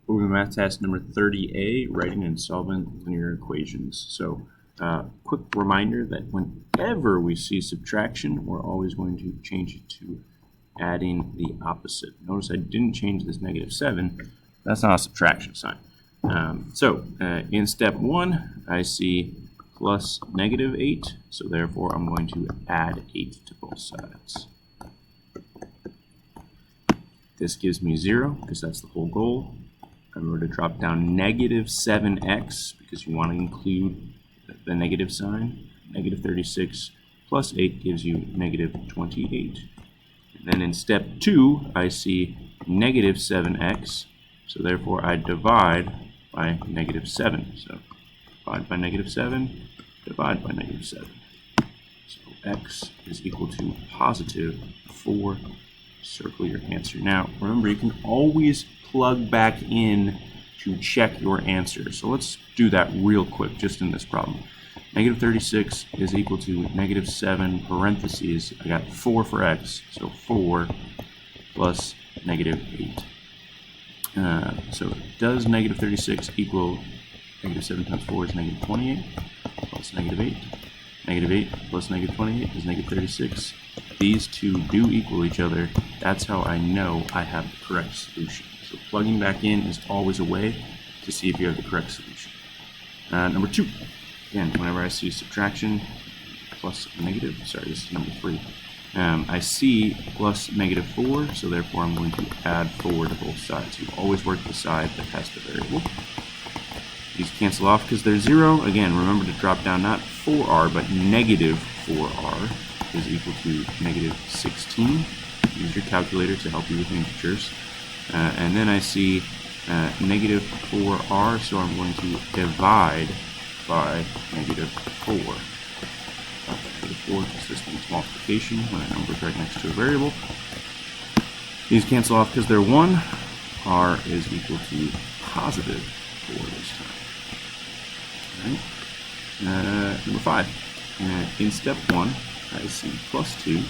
Over math task number 30A, writing and solving linear equations. So, quick reminder that whenever we see subtraction, we're always going to change it to adding the opposite. Notice I didn't change this -7. That's not a subtraction sign. In step 1, I see plus -8, so therefore I'm going to add 8 to both sides. This gives me 0, because that's the whole goal. Remember to drop down -7x, because you want to include the negative sign. -36 plus 8 gives you -28. And then in step 2, I see -7x, so therefore I divide by -7. So divide by -7, divide by -7. So x is equal to +4. Circle your answer. Now, remember, you can always plug back in to check your answer. So let's do that real quick, just in this problem. -36 is equal to -7 parentheses. I got 4 for x, so 4 plus -8. So does -36 equal -7 times 4 is -28 plus -8. -8 plus -28 is -36. These two do equal each other. That's how I know I have the correct solution. So plugging back in is always a way to see if you have the correct solution. Number 2. Again, whenever I see subtraction plus negative, sorry, this is number 3. I see plus -4, so therefore I'm going to add 4 to both sides. You always work the side that has the variable. These cancel off because they're 0. Again, remember to drop down not 4r, but -4r is equal to -16. Use your calculator to help you with integers. And then I see -4r, so I'm going to divide by -4. -4 because this means multiplication when a number is right next to a variable. These cancel off because they're 1. R is equal to +4 this time. Right. Number 5. In step 1, I see +2,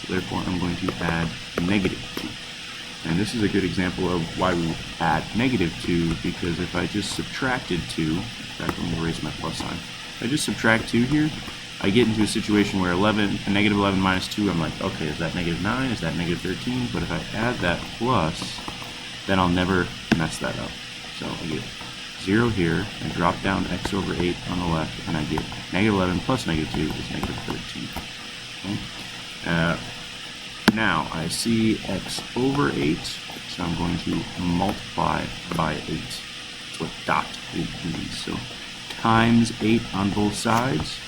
so therefore I'm going to add -2. And this is a good example of why we add -2, because if I just subtracted 2, in fact, let me erase my plus sign. If I just subtract 2 here, I get into a situation where -11 minus 2, I'm like, okay, is that -9? Is that -13? But if I add that plus, then I'll never mess that up. So I get 0 here, I drop down x over 8 on the left, and I get -11 plus -2 is -13. Okay? Now I see x over 8, so I'm going to multiply by 8. That's what dot 8 means. So times 8 on both sides.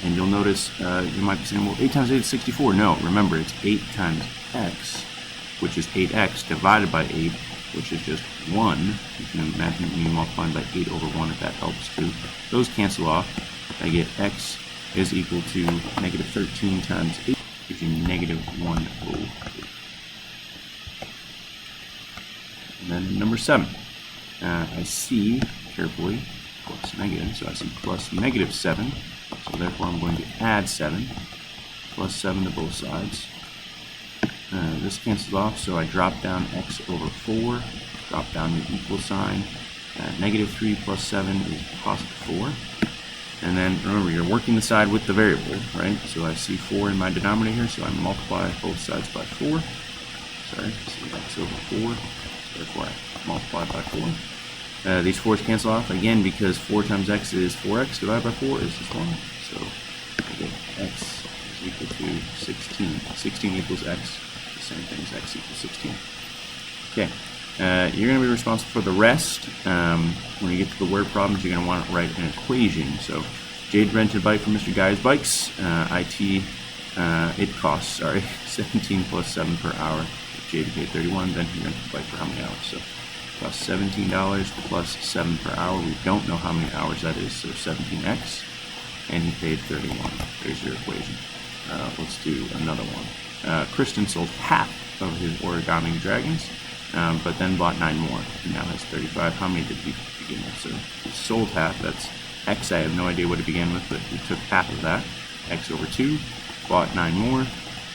And you'll notice, you might be saying, well, 8 times 8 is 64. No, remember, it's 8 times x, which is 8x divided by 8, which is just 1. You can imagine me multiplying by 8 over 1 if that helps too. Those cancel off. I get x is equal to -13 times 8, gives you -102. And then number 7. I see, carefully, plus negative, so I see plus -7. So therefore I'm going to add 7, plus 7 to both sides. This cancels off, so I drop down x over 4, drop down the equal sign. -3 plus 7 is +4. And then remember, you're working the side with the variable, right? So I see 4 in my denominator here, so I multiply both sides by 4. Sorry, so x over 4, therefore I multiply by 4. These 4's cancel off, again, because 4 times x is 4x divided by 4 is just 1. So I get x is equal to 16. 16 equals x. The same thing as x equals 16. Okay, you're going to be responsible for the rest. When you get to the word problems, you're going to want to write an equation. So Jade rented a bike from Mr. Guy's Bikes. It costs, 17 plus 7 per hour. If Jade paid 31, then he rented the bike for how many hours? So plus $17 plus 7 per hour. We don't know how many hours that is, so 17x. And he paid 31. There's your equation. Let's do another one. Kristen sold half of his origami dragons, but then bought 9 more. He now has 35. How many did he begin with? So he sold half. That's x. I have no idea what it began with, but he took half of that. X over 2, bought 9 more,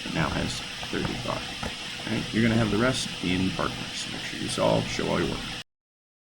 and now has 35. Right? You're going to have the rest in partners. Make sure you solve, show all your work.